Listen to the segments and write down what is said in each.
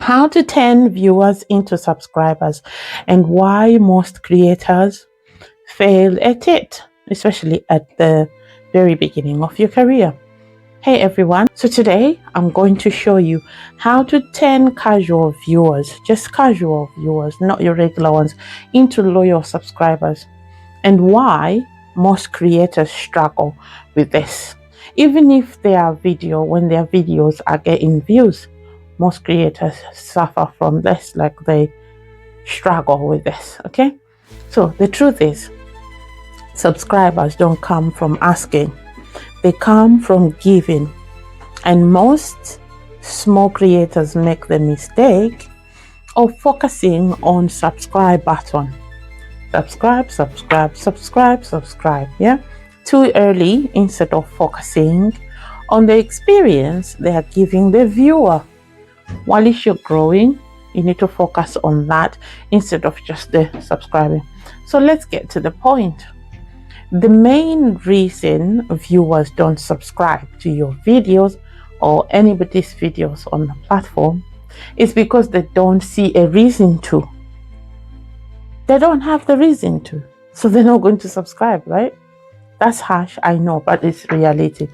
How to turn viewers into subscribers and why most creators fail at it, especially at the very beginning of your career. Hey everyone, so today I'm going to show you how to turn casual viewers, just casual viewers, not your regular ones, into loyal subscribers, and why most creators struggle with this. Even if when their videos are getting views, most creators suffer from this, like they struggle with this. Okay, so the truth is, subscribers don't come from asking, they come from giving. And most small creators make the mistake of focusing on subscribe button. Subscribe, subscribe, subscribe, subscribe. Yeah, too early, instead of focusing on the experience they are giving the viewer. While if you're growing, you need to focus on that instead of just the subscribing. So let's get to the point. The main reason viewers don't subscribe to your videos or anybody's videos on the platform is because they don't see a reason to. They don't have the reason to, so they're not going to subscribe, right? That's harsh, I know, but it's reality.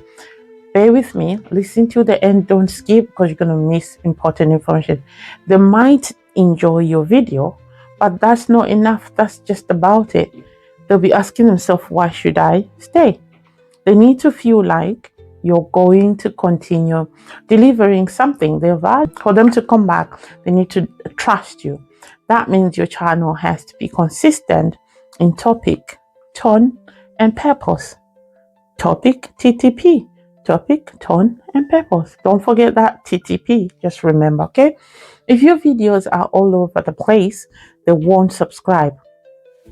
Bear with me, listen to the end, don't skip, because you're going to miss important information. They might enjoy your video, but that's not enough. That's just about it. They'll be asking themselves, why should I stay? They need to feel like you're going to continue delivering something they value. For them to come back, they need to trust you. That means your channel has to be consistent in topic, tone, and purpose. Topic, TTP. Topic, tone, and purpose. Don't forget that TTP. Just remember, okay? If your videos are all over the place, they won't subscribe.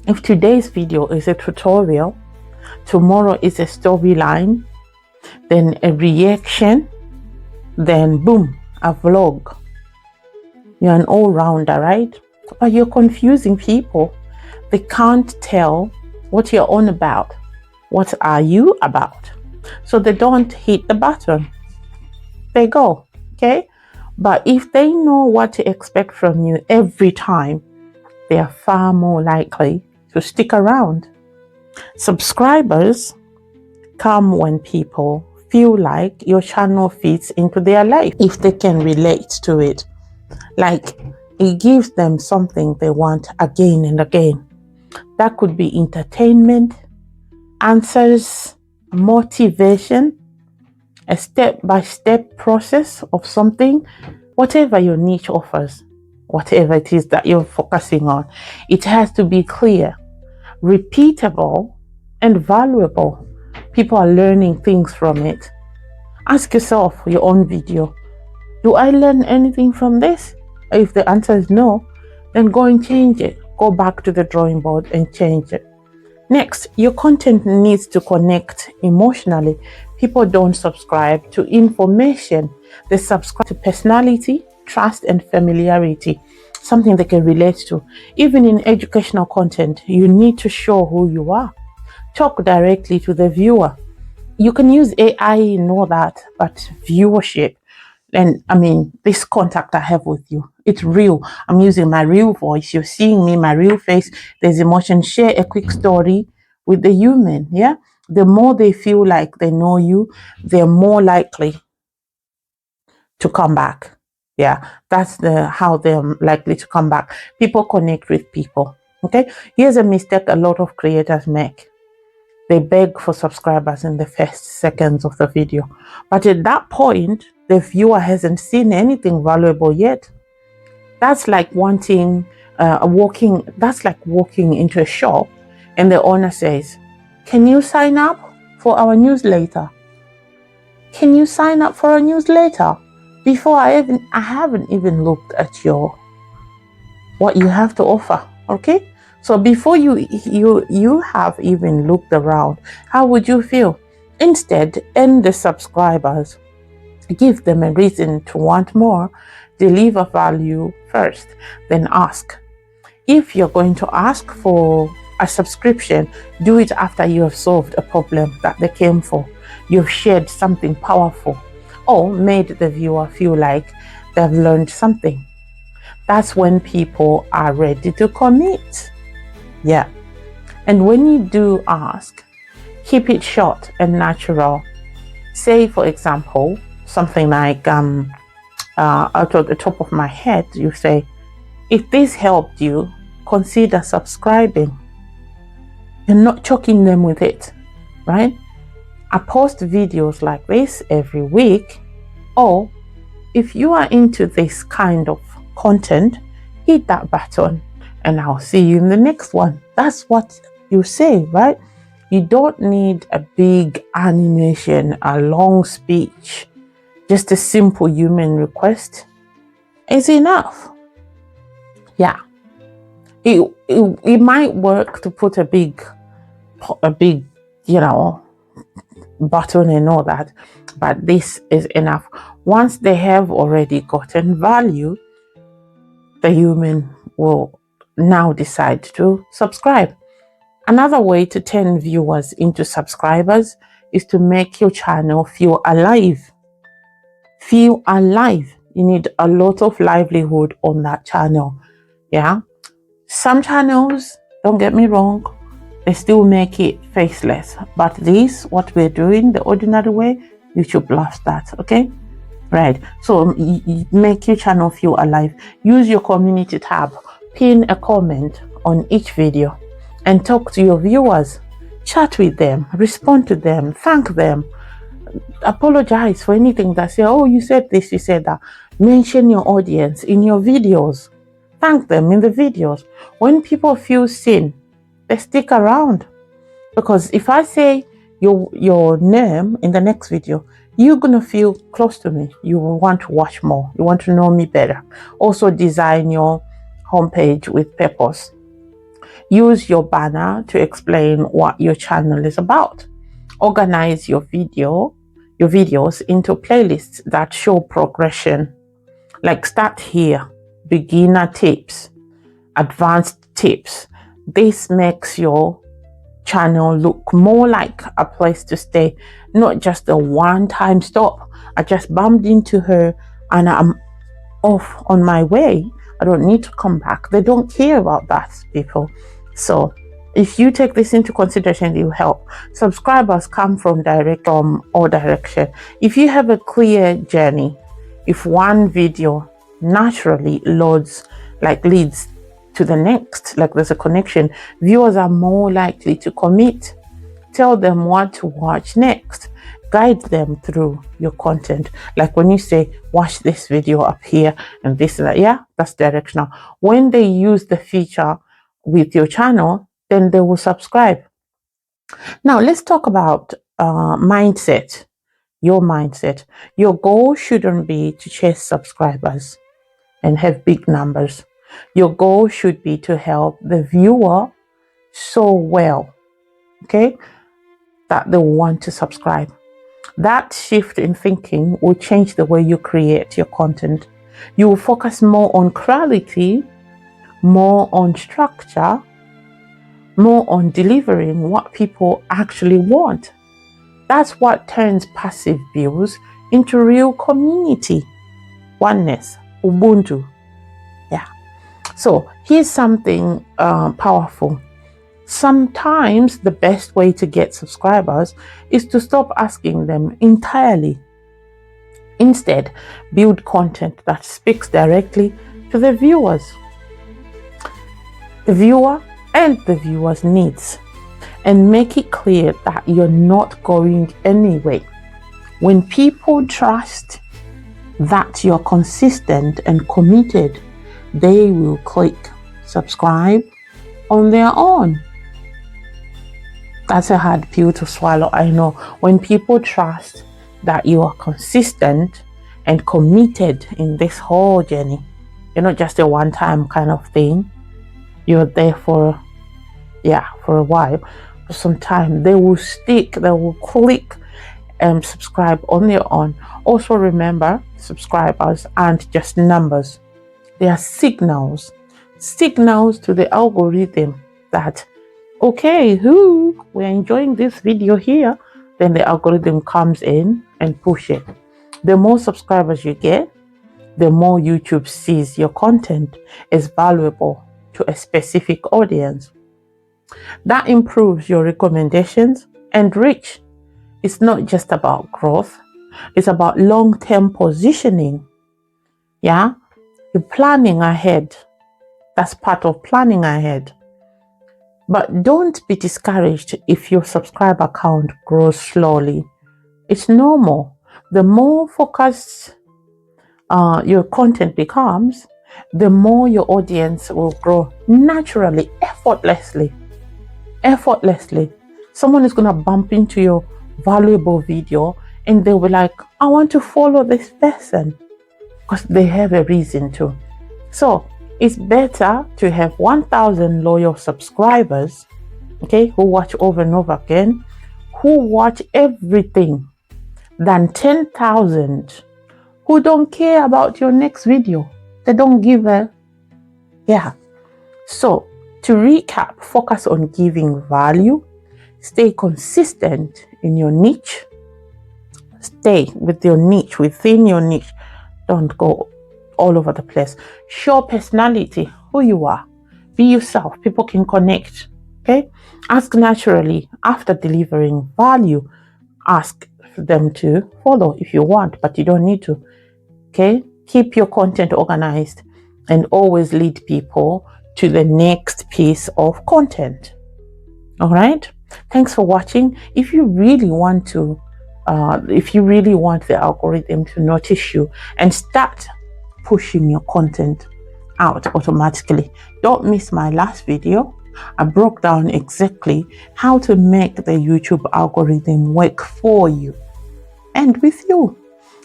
If today's video is a tutorial, tomorrow is a storyline, then a reaction, then boom, a vlog. You're an all-rounder, right? But you're confusing people. They can't tell what you're on about. What are you about? So they don't hit the button. They go, okay? But if they know what to expect from you every time, they are far more likely to stick around. Subscribers come when people feel like your channel fits into their life, if they can relate to it. Like it gives them something they want again and again. That could be entertainment, answers, motivation, a step-by-step process of something, whatever your niche offers, whatever it is that you're focusing on. It has to be clear, repeatable, and valuable. People are learning things from it. Ask yourself your own video, do I learn anything from this? If the answer is no, then go and change it. Go back to the drawing board and change it. Next, your content needs to connect emotionally. People don't subscribe to information. They subscribe to personality, trust, and familiarity, something they can relate to. Even in educational content, you need to show who you are. Talk directly to the viewer. You can use AI and all that, but viewership, and I mean, this contact I have with you, it's real. I'm using my real voice. You're seeing me, my real face. There's emotion. Share a quick story with the human. Yeah. The more they feel like they know you, they're more likely to come back. Yeah. That's how they're likely to come back. People connect with people. Okay. Here's a mistake a lot of creators make. They beg for subscribers in the first seconds of the video. But at that point, the viewer hasn't seen anything valuable yet. That's like walking into a shop and the owner says, can you sign up for our newsletter? Can you sign up for a newsletter? Before I haven't even looked at what you have to offer. Okay? So before you have even looked around, how would you feel? Instead, end the subscribers. Give them a reason to want more. Deliver value first, then ask. If you're going to ask for a subscription, do it after you have solved a problem that they came for. You've shared something powerful or made the viewer feel like they've learned something. That's when people are ready to commit. Yeah. And when you do ask, keep it short and natural. Say, for example, something like out of the top of my head, you say, if this helped you, consider subscribing. You're not choking them with it, right? I post videos like this every week. Or if you are into this kind of content, hit that button and I'll see you in the next one. That's what you say, right? You don't need a big animation, a long speech. Just a simple human request is enough. Yeah. It might work to put a big, button and all that, but this is enough. Once they have already gotten value, the human will now decide to subscribe. Another way to turn viewers into subscribers is to make your channel feel alive. Feel alive. You need a lot of livelihood on that channel. Yeah. Some channels, don't get me wrong, they still make it faceless. But this, what we're doing the ordinary way, YouTube loves that. Okay. Right. So make your channel feel alive. Use your community tab. Pin a comment on each video and talk to your viewers. Chat with them. Respond to them. Thank them. Apologize for anything that say, oh, you said this, you said that. Mention your audience in your videos. Thank them in the videos. When people feel seen, they stick around. Because if I say your name in the next video, you're going to feel close to me. You will want to watch more. You want to know me better. Also design your homepage with purpose. Use your banner to explain what your channel is about. Organize your videos into playlists that show progression. Like start here, beginner tips, advanced tips. This makes your channel look more like a place to stay, not just a one-time stop. I just bumped into her and I'm off on my way. I don't need to come back. They don't care about that, people. So if you take this into consideration, it will help. Subscribers come from all direction. If you have a clear journey, if one video naturally leads to the next, like there's a connection, viewers are more likely to commit. Tell them what to watch next. Guide them through your content. Like when you say, watch this video up here and this and that, yeah, that's directional. When they use the feature with your channel, then they will subscribe. Now, let's talk about mindset. Your mindset. Your goal shouldn't be to chase subscribers and have big numbers. Your goal should be to help the viewer so well, okay, that they want to subscribe. That shift in thinking will change the way you create your content. You will focus more on quality, more on structure, more on delivering what people actually want. That's what turns passive views into real community. Oneness, Ubuntu. Yeah. So here's something powerful. Sometimes the best way to get subscribers is to stop asking them entirely. Instead, build content that speaks directly to the viewers. The viewer and the viewer's needs. And make it clear that you're not going anywhere. When people trust that you're consistent and committed, they will click subscribe on their own. That's a hard pill to swallow, I know. When people trust that you are consistent and committed in this whole journey, you're not just a one-time kind of thing. You're there for a while, for some time. They will stick, they will click and subscribe on their own. Also remember, subscribers aren't just numbers. They are signals to the algorithm that, okay, we're enjoying this video here. Then the algorithm comes in and push it. The more subscribers you get, the more YouTube sees your content is valuable to a specific audience. That improves your recommendations and reach. It's not just about growth, it's about long-term positioning. Yeah, you're planning ahead. That's part of planning ahead. But don't be discouraged if your subscriber count grows slowly. It's normal. The more focused your content becomes, the more your audience will grow naturally, effortlessly. Effortlessly. Someone is going to bump into your valuable video and they'll be like, I want to follow this person, because they have a reason to. So it's better to have 1,000 loyal subscribers, okay, who watch over and over again, who watch everything, than 10,000 who don't care about your next video. They don't give a, yeah. So to recap, focus on giving value, stay consistent in your niche, stay with your niche, within your niche. Don't go all over the place. Show personality, who you are. Be yourself. People can connect. Okay? Ask naturally. After delivering value, ask them to follow if you want, but you don't need to. Okay? Keep your content organized and always lead people to the next piece of content. All right? Thanks for watching. If you really want to, if you really want the algorithm to notice you and start pushing your content out automatically, don't miss my last video. I broke down exactly how to make the YouTube algorithm work for you and with you.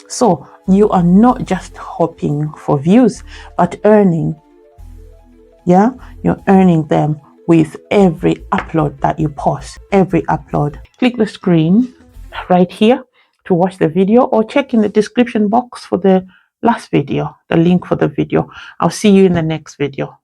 So you are not just hoping for views, but earning. Yeah, you're earning them with every upload that you post, every upload. Click the screen right here to watch the video, or check in the description box for the last video, the link for the video. I'll see you in the next video.